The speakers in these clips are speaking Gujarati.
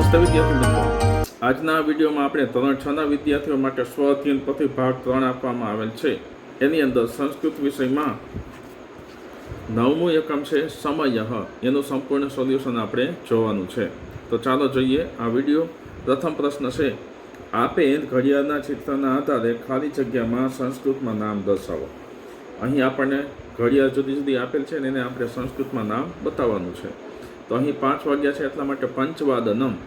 નમસ્તે વિદ્યાર્થી મિત્રો, આજના આ વિડીયોમાં આપણે ધોરણ 6ના વિદ્યાર્થીઓ માટે સ્વ અધ્યયન પોથી ભાગ 3 આપવામાં આવેલ છે. એની અંદર સંસ્કૃત વિષયમાં 9મું એકમ છે સમય, એનું સંપૂર્ણ સોલ્યુશન આપણે જોવાનું છે. તો ચાલો જોઈએ આ વિડીયો. પ્રથમ પ્રશ્ન છે, આપેલ ઘડિયાળના ચિત્રના આધારે ખાલી જગ્યામાં સંસ્કૃતમાં નામ દર્શાવો. અહીં આપણને ઘડિયાળ જુદી જુદી આપેલ છે ને એને આપણે સંસ્કૃતમાં નામ બતાવવાનું છે. તો અહીં 5 વાગ્યા છે એટલા માટે પંચવાદનમ.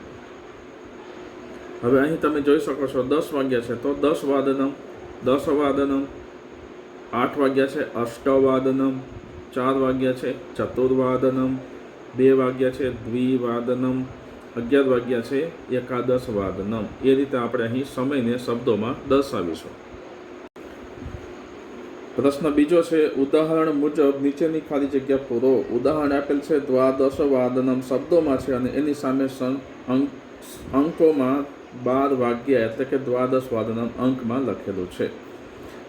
હવે અહીં તમે જોઈ શકો છો 10 વાગ્યા છે તો દસવાદનમ, દસવાદનમ. 8 વાગ્યા છે અષ્ટવાદનમ, 4 વાગ્યા છે ચતુર્વાદનમ, 2 વાગ્યા છે દ્વિવાદનમ, 11 વાગ્યા છે એકાદશવાદનમ. એ રીતે આપણે અહીં સમયને શબ્દોમાં દર્શાવીશું. પ્રશ્ન બીજો છે, ઉદાહરણ મુજબ નીચેની ખાલી જગ્યા પૂરો. ઉદાહરણ આપેલ છે દ્વાદશવાદનમ શબ્દોમાં છે અને એની સામે અંકોમાં 12 વાગ્યા એટલે કે દ્વાદશવાદનમ અંકમાં લખેલું છે.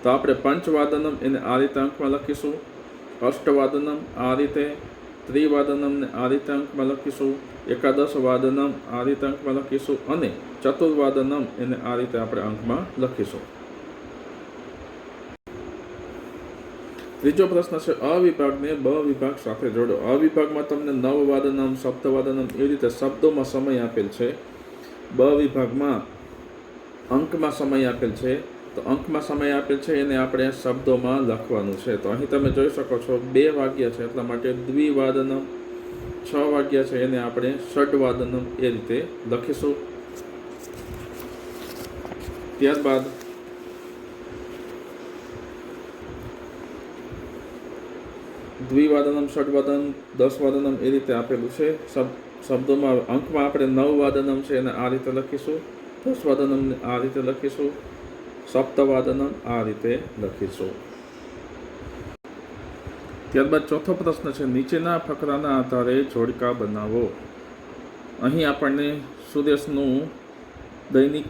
તો આપણે પંચવાદનમ એને આ રીતે અંકમાં લખીશું, અષ્ટવાદનમ આ રીતે, ત્રિવાદનમને આ રીતે અંકમાં લખીશું, એકાદશવાદનમ આ રીતે અંકમાં લખીશું અને ચતુર્વાદનમ એને આ રીતે આપણે અંકમાં લખીશું. ત્રીજો પ્રશ્ન છે, અ વિભાગને બ વિભાગ સાથે જોડો. અ વિભાગમાં તમને નવવાદનમ, સપ્તવાદનમ એવી રીતે શબ્દોમાં સમય આપેલ છે. બ વિભાગમાં અંકમાં સમય આપેલ છે. તો અંકમાં સમય આપેલ છે એને આપણે શબ્દોમાં લખવાનું છે. તો અહીં તમે જોઈ શકો છો 2 વાગ્યા છે એટલા માટે દ્વિવાદનમ, 6 વાગ્યા છે એને આપણે ષડવાદનમ એ રીતે લખીશું. ત્યારબાદ દ્વિવાદનમ, ષડવાદનમ, દસવાદનમ એ રીતે આપેલું છે. શબ્દોમાં અંકમાં આપણે 9 વાદનમ છે એને આ રીતે લખીશું, દસવાદનમ આ રીતે લખીશું, સપ્તવાદનમ આ રીતે લખીશું. ત્યારબાદ ચોથો પ્રશ્ન છે, નીચેના ફકરાના આધારે જોડકા બનાવો. અહીં આપણને સુરેશનું દૈનિક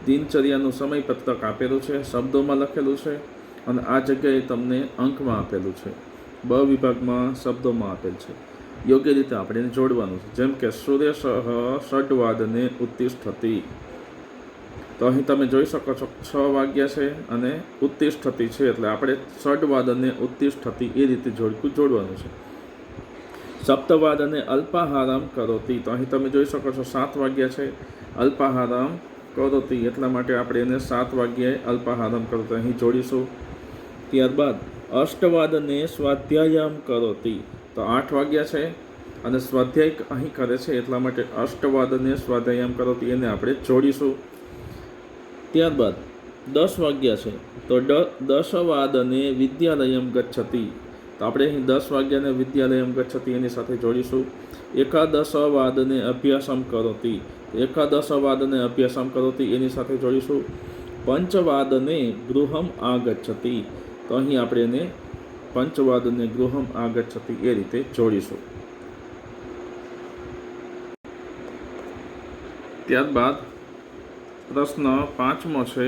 દિનચર્યાનું સમયપત્રક આપેલું છે, શબ્દોમાં લખેલું છે અને આ જગ્યાએ તમને અંકમાં આપેલું છે. બ વિભાગમાં શબ્દોમાં આપેલ છે. યોગ્ય રીતે આપણે એને જોડવાનું છે. જેમ કે સુરેશ ષડવાદને ઉત્તિષ્ઠતિ. તો અહીં તમે જોઈ શકો છો 6 વાગ્યા છે અને ઉત્તિષ્ઠતિ છે એટલે આપણે ષડવાદને ઉત્તિષ્ઠતિ એ રીતે જોડકું જોડવાનું છે. સપ્તવાદને અલ્પાહારામ કરોતિ. તો અહીં તમે જોઈ શકો છો 7 વાગ્યા છે, અલ્પાહારામ કરોતિ એટલા માટે આપણે એને 7 વાગ્યે અલ્પાહારામ કરોતિ અહીં જોડીશું. ત્યારબાદ અષ્ટવાદને સ્વાધ્યાયમ કરોતિ. તો 8 વાગ્યા છે અને સ્વાધ્યાય અહીં કરે છે એટલા માટે અષ્ટવાદને સ્વાધ્યાયમ કરોતિ એને આપણે જોડીશું. ત્યારબાદ 10 વાગ્યા છે તો દશવાદને વિદ્યાલયમ ગચ્છતિ. તો આપણે અહીં 10 વાગ્યાને વિદ્યાલયમ ગચ્છતિ એની સાથે જોડીશું. એકાદશવાદને અભ્યાસમ કરોતિ. એકાદશવાદને અભ્યાસમ કરોતિ એની સાથે જોડીશું. પંચવાદને ગૃહમ આગચ્છતિ. તો અહીં આપણે એને પંચવાદને ગૃહમ આગચ્છતિ એ રીતે જોડીશું. ત્યારબાદ પ્રશ્ન 5મો છે,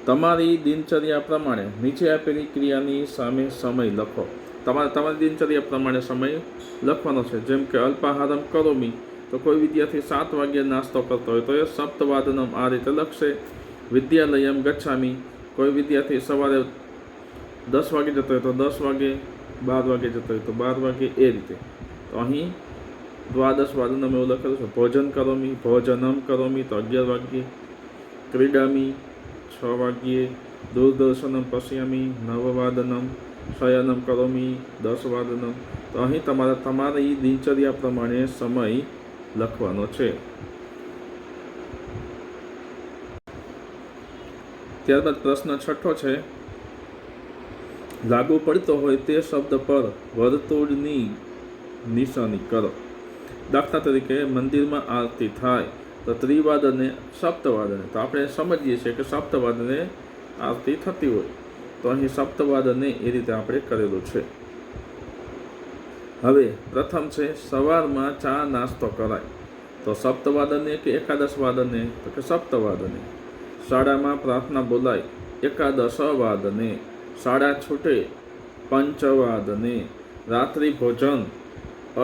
તમારી દિનચર્યા પ્રમાણે નીચે આપેલી ક્રિયાની સામે સમય લખો. તમારી દિનચર્યા પ્રમાણે સમય લખવાનો છે. જેમ કે અલ્પાહારમ કરોમી તો કોઈ વિદ્યાર્થી 7 વાગ્યે નાસ્તો કરતો હોય તો એ સપ્તવાદનમ આ રીતે લખશે. વિદ્યાલયમ ગચ્છામી કોઈ વિદ્યાર્થી સવારે 10 વાગે જતો હોય તો 10 વાગે, 12 વાગે જતો હોય તો 12 વાગે એ રીતે. તો અહીં દ્વાદશવાદનમ એવું લખેલું છે. ભોજન કરોમી, ભોજનમ કરોમી તો 11 વાગ્યે, ક્રીડામી 6 વાગ્યે, દૂરદર્શનમ પશ્યામી 9 વાદનમ, શયનમ કરોમી 10 વાદનમ. તો અહીં તમારી દિનચર્યા પ્રમાણે સમય લખવાનો છે. ત્યારબાદ પ્રશ્ન 6 છે, લાગુ પડતો હોય તે શબ્દ પર વર્તુળની નિશાની કરો. દાખલા તરીકે મંદિરમાં આરતી થાય તો ત્રિવાદને સપ્તવાદને. તો આપણે સમજીએ છીએ કે સપ્તવાદને આરતી થતી હોય તો અહીં સપ્તવાદને એ રીતે આપણે કરેલું છે. હવે પ્રથમ છે, સવારમાં ચા નાસ્તો કરાય તો સપ્તવાદને કે એકાદશવાદને? તો કે સપ્તવાદને. શાળામાં પ્રાર્થના બોલાય એકાદશવાદને. શાળા છૂટે પંચવાદને. રાત્રિ ભોજન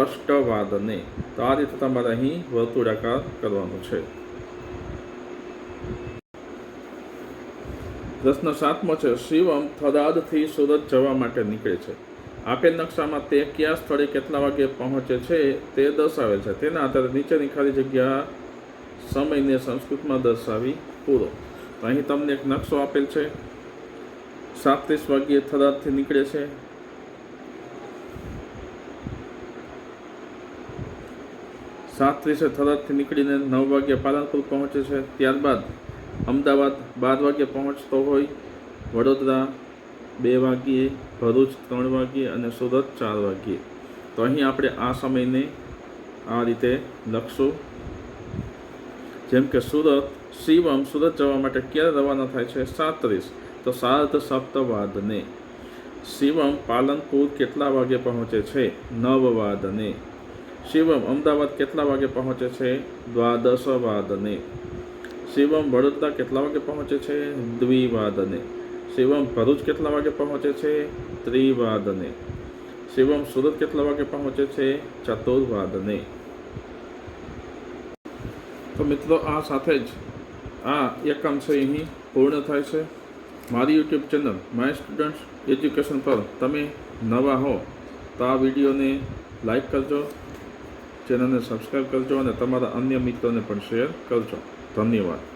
અષ્ટવાદને. તો આ રીતે તમારે અહીં વર્તુળાકાર કરવાનું છે. પ્રશ્ન 7મો છે, શિવમ થરાદથી સુરત જવા માટે નીકળે છે. આપેલ નકશામાં તે કયા સ્થળે કેટલા વાગે પહોંચે છે તે દર્શાવેલ છે. તેના આધારે નીચેની ખાલી જગ્યા સમયને સંસ્કૃતમાં દર્શાવી પૂરો. તો અહીં તમને એક નકશો આપેલ છે. 7:30 વાગ્યે થરાદથી નીકળે છે. 7:30 થરાદથી નીકળીને 9 વાગ્યે પાલનપુર પહોંચે છે. ત્યારબાદ અમદાવાદ 12 વાગ્યે પહોંચતો હોય, વડોદરા 2 વાગ્યે, ભરૂચ 3 વાગ્યે અને સુરત 4 વાગ્યે. તો અહીં આપણે આ સમયને આ રીતે લખશું. જેમ કે શિવમ સુરત જવા માટે ક્યારે રવાના થાય છે? 7:30. તો 7:30 વાદને. શિવમ પાલનપુર કેટલા વાગે પહોંચે છે? 9 વાદને. શિવમ અમદાવાદ કેટલા વાગે પહોંચે છે? 12 વાદને. શિવમ વડોદરા કેટલા વાગે પહોંચે છે? 2 વાદને. શિવમ ભરૂચ કેટલા વાગે પહોંચે છે? 3 વાદને. શિવમ સુરત કેટલા વાગે પહોંચે છે? 4 વાદને. તો મિત્રો, આ સાથે જ આ એકાંશ અહીં પૂર્ણ થાય છે. મારી YouTube channel my students education પર તમે નવા હો તો આ વિડીયોને લાઈક કરજો, ચેનલને સબસ્ક્રાઈબ કરજો અને તમારા અન્ય મિત્રોને પણ શેર કરજો. ધન્યવાદ.